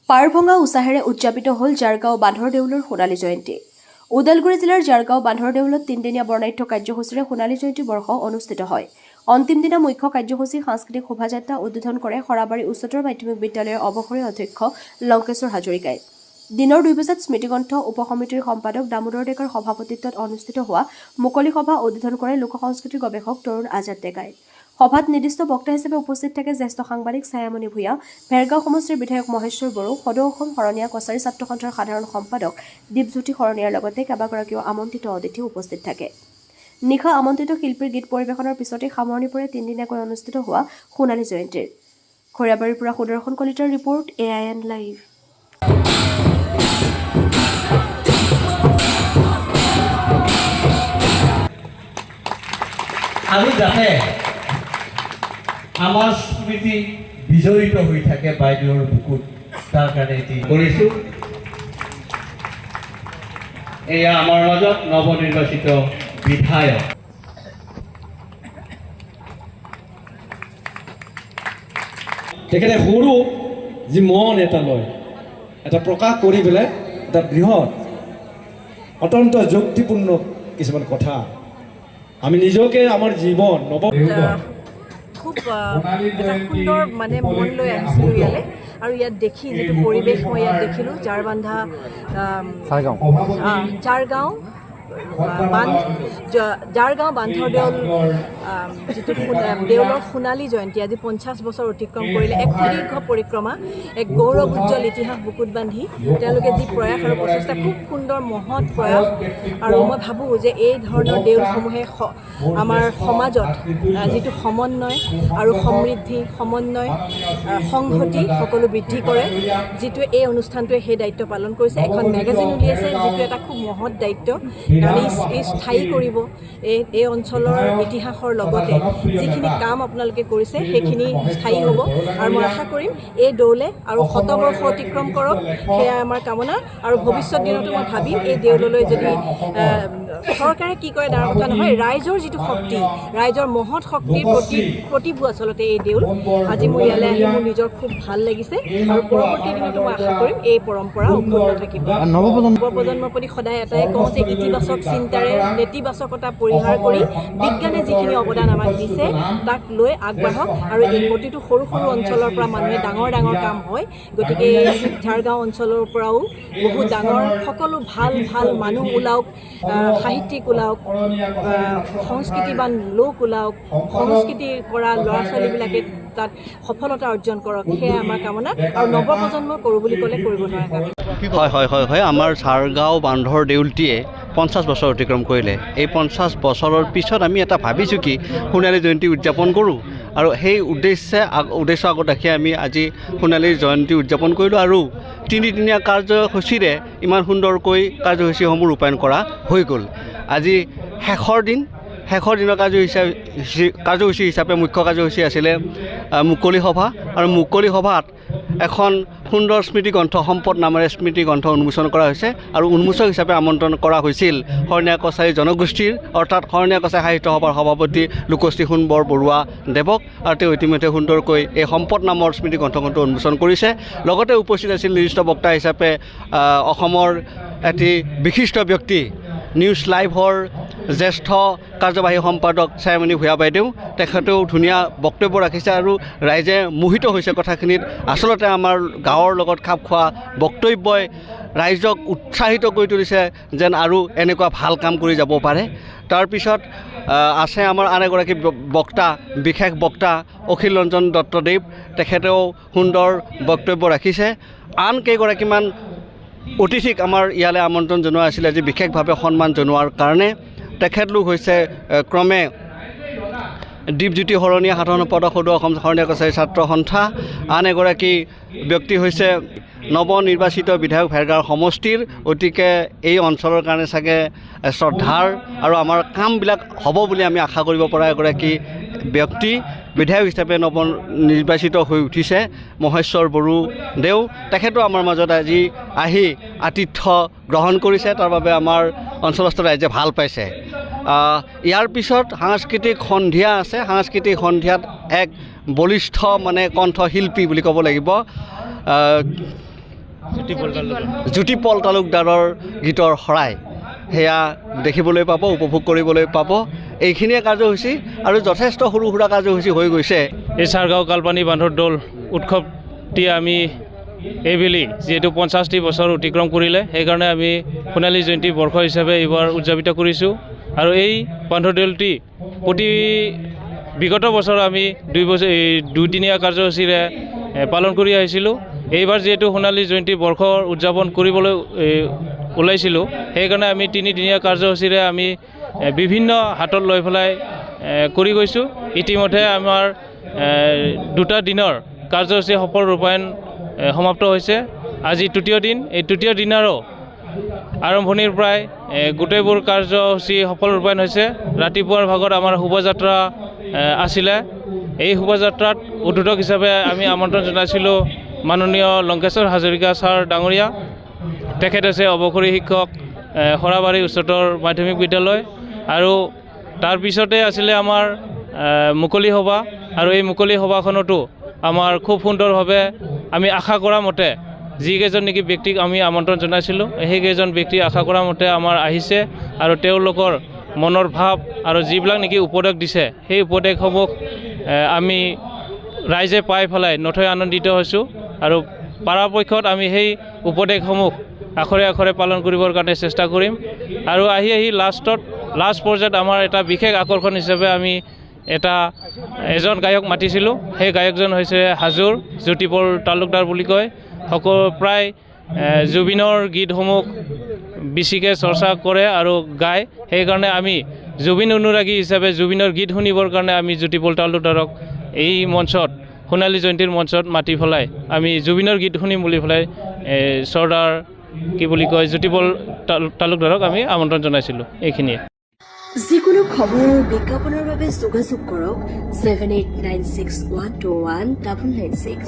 পাৰভঙা উৎসাহেৰে উদযাপিত হ'ল জাৰগাঁও বান্ধৰ দেউলৰ সোণালী জয়ন্তী। ওদালগুৰি জিলাৰ জাৰগাঁও বান্ধৰ দেউলত তিনিদিনীয়া বৰ্ণাঢ্য কাৰ্যসূচীৰে সোণালী জয়ন্তী বৰ্ষ অনুষ্ঠিত হয়। অন্তিম দিনা মুখ্য কাৰ্যসূচী সাংস্কৃতিক শোভাযাত্ৰা উদ্বোধন কৰে সৰাবাৰী উচ্চতৰ মাধ্যমিক বিদ্যালয়ৰ অৱসৰী অধ্যক্ষ লংকেশ্বৰ হাজৰিকাই। দিনৰ 2 বজাত স্মৃতিগ্ৰন্থ উপসমিতিৰ সম্পাদক দামোদৰ ডেকাৰ সভাপতিত্বত অনুষ্ঠিত হোৱা মুকলি সভা উদ্বোধন কৰে লোক সংস্কৃতিৰ গৱেষক তৰুণ আজাদ ডেকাই। সভাত নিৰ্দিষ্ট বক্তা হিচাপে উপস্থিত থাকে জ্যেষ্ঠ সাংবাদিক ছায়ামণি ভূঞা, ভেৰগাঁও সমষ্টিৰ বিধায়ক মহেশ্বৰ বড়ো, সদৌ অসম শৰণীয়া কছাৰী ছাত্ৰ সন্থাৰ সাধাৰণ সম্পাদক দীপজ্যোতি শৰণীয়াৰ লগতে কেইবাগৰাকীও আমন্ত্ৰিত অতিথি উপস্থিত থাকে। নিশা আমন্ত্ৰিত শিল্পীৰ গীত পৰিৱেশনৰ পিছতে সামৰণি পৰে তিনিদিনীয়াকৈ অনুষ্ঠিত হোৱা সোণালী জয়ন্তীৰ। খৰিয়াবাৰীৰ পৰা সুদৰ্শন কলিতাৰ ৰিপৰ্ট, AIN লাইভ। আমি যাতে আমাৰ স্মৃতি বিজড়িত হৈ থাকে বাইদেউৰ বুকুত, তাৰ কাৰণে এটি কৰিছোঁ। এয়া আমাৰ মাজত নৱনিৰ্বাচিত বিধায়ক। তেখেতে সৰু যি মন এটা লয়, এটা প্ৰকাশ কৰি পেলাই এটা বৃহৎ অত্যন্ত যুক্তিপূৰ্ণ কিছুমান কথা আমি নিজকে আমাৰ জীৱন খুব এটা সুন্দৰ মন লৈ আহিছিলোঁ ইয়ালৈ। আৰু ইয়াত দেখি যিটো পৰিৱেশ মই ইয়াত দেখিলোঁ, জাৰগাঁও বান্ধৰ দেউল, যিটো দেউলৰ সোণালী জয়ন্তী আজি 50 বছৰ অতিক্ৰম কৰিলে। এক সুদীৰ্ঘ পৰিক্ৰমা, এক গৌৰৱ উজ্জ্বল ইতিহাস বুকুত বান্ধি তেওঁলোকে যি প্ৰয়াস আৰু প্ৰচেষ্টা, খুব সুন্দৰ মহৎ প্ৰয়াস। আৰু মই ভাবোঁ যে এই ধৰণৰ দেউলসমূহে আমাৰ সমাজত যিটো সমন্বয় আৰু সমৃদ্ধি, সমন্বয়, সংহতি সকলো বৃদ্ধি কৰে। যিটো এই অনুষ্ঠানটোৱে সেই দায়িত্ব পালন কৰিছে। এখন মেগাজিন উলিয়াইছে, যিটো এটা খুব মহৎ দায়িত্ব, কাৰণ এই স্থায়ী কৰিব এই অঞ্চলৰ ইতিহাসৰ লগতে যিখিনি কাম আপোনালোকে কৰিছে সেইখিনি স্থায়ী হ'ব। আৰু মই আশা কৰিম এই দৌলে আৰু শতবৰ্ষ অতিক্ৰম কৰক, সেয়া আমাৰ কামনা। আৰু ভৱিষ্যত দিনতো মই ভাবিম এই দেউললৈ যদি চৰকাৰে কি কৰে ডাঙৰ কথা নহয়, ৰাইজৰ যিটো শক্তি, ৰাইজৰ মহৎ শক্তিৰ প্ৰতিভূ আচলতে এই দেউল। আজি মই ইয়ালৈ আহি মোৰ নিজৰ খুব ভাল লাগিছে। আৰু পৰৱৰ্তী দিনতো মই আশা কৰিম এই পৰম্পৰা অক্ষুণ্ণ থাকিব। নৱপ্ৰজন্মৰ প্ৰতি সদায় এটাই কওঁ যে ইতিবাচক চিন্তাৰে নেতিবাচকতা পৰিহাৰ কৰি বিজ্ঞানে যিখিনি অৱদান আমাক দিছে তাক লৈ আগবাঢ়ক। আৰু এই প্ৰতিটো সৰু সৰু অঞ্চলৰ পৰা মানুহে ডাঙৰ ডাঙৰ কাম হয়। গতিকে ঝাৰগাঁও অঞ্চলৰ পৰাও বহুত ডাঙৰ সকলো ভাল ভাল মানুহ ওলাওক, সাহিত্যিক ওলাওক, সংস্কৃতিবান লোক ওলাওক, সংস্কৃতি কৰা ল'ৰা ছোৱালীবিলাকে তাত সফলতা অৰ্জন কৰক, সেয়া আমাৰ কামনা। আৰু নৱপ্ৰজন্ম কৰোঁ বুলি ক'লে কৰিব নোৱাৰা কাম। হয় আমাৰ ঝাৰগাঁও বান্ধৰ দেউলটিয়ে 50 বছৰ অতিক্ৰম কৰিলে। এই 50 বছৰৰ পিছত আমি এটা ভাবিছোঁ কি সোণালী জয়ন্তী উদযাপন কৰোঁ। আৰু সেই উদ্দেশ্য আগত ৰাখি আমি আজি সোণালী জয়ন্তী উদযাপন কৰিলোঁ। আৰু তিনিদিনীয়া কাৰ্যসূচীৰে ইমান সুন্দৰকৈ কাৰ্যসূচীসমূহ ৰূপায়ণ কৰা হৈ গ'ল। আজি শেষৰ দিনৰ কাৰ্যসূচী হিচাপে মুখ্য কাৰ্যসূচী আছিলে মুকলি সভা। আৰু মুকলি সভাত এখন সুন্দৰ স্মৃতিগ্ৰন্থ, সম্পদ নামেৰে স্মৃতিগ্ৰন্থ উন্মোচন কৰা হৈছে। আৰু উন্মোচক হিচাপে আমন্ত্ৰণ কৰা হৈছিল শৰণীয়া কছাৰী জনগোষ্ঠীৰ, অৰ্থাৎ শৰণীয়া কছাৰী সাহিত্য সভাৰ সভাপতি লোকশ্ৰী সোণবৰ বৰুৱা দেৱক। আৰু তেওঁ ইতিমধ্যে সুন্দৰকৈ এই সম্পদ নামৰ স্মৃতিগ্ৰন্থখনটো উন্মোচন কৰিছে। লগতে উপস্থিত আছিল নিৰ্দিষ্ট বক্তা হিচাপে অসমৰ এটি বিশিষ্ট ব্যক্তি, নিউজ লাইভৰ জ্যেষ্ঠ কাৰ্যবাহী সম্পাদক ছায়ামণি ভূঞা বাইদেউ। তেখেতেও ধুনীয়া বক্তব্য ৰাখিছে আৰু ৰাইজে মোহিত হৈছে কথাখিনিত। আচলতে আমাৰ গাঁৱৰ লগত খাপ খোৱা বক্তব্যই ৰাইজক উৎসাহিত কৰি তুলিছে যেন আৰু এনেকুৱা ভাল কাম কৰি যাব পাৰে। তাৰপিছত আছে আমাৰ আন এগৰাকী বক্তা, বিশেষ বক্তা অখিল ৰঞ্জন দত্তদেৱ। তেখেতেও সুন্দৰ বক্তব্য ৰাখিছে। আন কেইগৰাকীমান অতিথিক আমাৰ ইয়ালৈ আমন্ত্ৰণ জনোৱা আছিলে আজি বিশেষভাৱে সন্মান জনোৱাৰ কাৰণে। তেখেতলোক হৈছে ক্ৰমে দীপজ্যোতি শৰণীয়া সাধাৰণ সম্পাদক সদৌ অসম শৰণীয়া কছাৰী ছাত্ৰ সন্থা, আন এগৰাকী ব্যক্তি হৈছে নৱনিৰ্বাচিত বিধায়ক ভেৰগাঁও সমষ্টিৰ। গতিকে এই অঞ্চলৰ কাৰণে চাগে শ্ৰদ্ধাৰ আৰু আমাৰ কামবিলাক হ'ব বুলি আমি আশা কৰিব পৰা এগৰাকী ব্যক্তি বিধায়ক হিচাপে নৱনিৰ্বাচিত হৈ উঠিছে মহেশ্বৰ বড়ো দেউ। তেখেতো আমাৰ মাজত আজি আহি আতিথ্য গ্ৰহণ কৰিছে, তাৰ বাবে আমাৰ অঞ্চলস্থ ৰাইজে ভাল পাইছে। ইয়াৰ পিছত সাংস্কৃতিক সন্ধিয়া আছে। সাংস্কৃতিক সন্ধিয়াত এক বলিষ্ঠ কণ্ঠশিল্পী বুলি ক'ব লাগিব, জ্যোতিপল তালুকদাৰৰ গীতৰ শৰাই সেয়া দেখিবলৈ পাব, উপভোগ কৰিবলৈ পাব। এইখিনিয়ে কাৰ্যসূচী আৰু যথেষ্ট সৰু সুৰা কাৰ্যসূচী হৈ গৈছে। এই চাৰগাঁও কালপানী বান্ধৰ দৌল উৎসৱটি আমি এইবেলি যিহেতু 50টি বছৰ অতিক্ৰম কৰিলে, সেইকাৰণে আমি সোণালী জয়ন্তী বৰ্ষ হিচাপে এইবাৰ উদযাপিত কৰিছোঁ। আৰু এই বান্ধৰ দৌলটি প্ৰতি বিগত বছৰ আমি দুদিনীয়া কাৰ্যসূচীৰে পালন কৰি আহিছিলোঁ। এইবাৰ যিহেতু সোণালী জয়ন্তী বৰ্ষৰ উদযাপন কৰিবলৈ ওলাইছিলোঁ, সেইকাৰণে আমি 3দিনীয়া কাৰ্যসূচীৰে আমি বিভিন্ন হাতত লৈ পেলাই কৰি গৈছোঁ। ইতিমধ্যে আমাৰ 2টা দিনৰ কাৰ্যসূচী সফল ৰূপায়ণ সমাপ্ত হৈছে। আজি 3য় দিন। এই 3য় দিনৰো আৰম্ভণিৰ পৰাই গোটেইবোৰ কাৰ্যসূচী সফল ৰূপায়ণ হৈছে। ৰাতিপুৱাৰ ভাগত আমাৰ শোভাযাত্ৰা আছিলে। এই শোভাযাত্ৰাত উদ্বোধক হিচাপে আমি আমন্ত্ৰণ জনাইছিলোঁ মাননীয় লংকেশ্বৰ হাজৰিকা ছাৰ ডাঙৰীয়া। তেখেত হৈছে অৱসৰী শিক্ষক সৰাবাৰী উচ্চতৰ মাধ্যমিক বিদ্যালয়। আৰু তাৰপিছতে আছিলে আমাৰ মুকলি সভা। আৰু এই মুকলি সভাখনতো আমাৰ খুব সুন্দৰভাৱে আমি আশা কৰা মতে যিকেইজন নেকি ব্যক্তিক আমি আমন্ত্ৰণ জনাইছিলোঁ, সেইকেইজন ব্যক্তি আশা কৰা মতে আমাৰ আহিছে। আৰু তেওঁলোকৰ মনৰ ভাৱ আৰু যিবিলাক নেকি উপদেশ দিছে, সেই উপদেশসমূহ আমি ৰাইজে পাই পেলাই নথৈ আনন্দিত হৈছোঁ। আৰু পৰাপক্ষত আমি সেই উপদেশসমূহ আখৰে আখৰে পালন কৰিবৰ কাৰণে চেষ্টা কৰিম। আৰু আহি লাষ্ট পৰ্যায়ত আমাৰ এটা বিশেষ আকৰ্ষণ হিচাপে আমি এজন গায়ক মাতিছিলোঁ। সেই গায়কজন হৈছে হাজোৰ জ্যোতিপল তালুকদাৰ বুলি কয়। প্ৰায় জুবিনৰ গীতসমূহ বেছিকৈ চৰ্চা কৰে আৰু গায়। সেইকাৰণে আমি জুবিন অনুৰাগী হিচাপে জুবিনৰ গীত শুনিবৰ কাৰণে আমি জ্যোতিপল তালুকদাৰক এই মঞ্চত সোণালী জয়ন্তীৰ মঞ্চত মাতি পেলাই আমি জুবিনৰ গীত শুনিম বুলি পেলাই চৰ্দাৰ জ্যোতিপল তালুকদাৰক আমি আমন্ত্ৰণ জনাইছিলোঁ। এইখিনিয়ে। যিকোনো খবৰ আৰু বিজ্ঞাপনৰ বাবে যোগাযোগ কৰক 7896121996।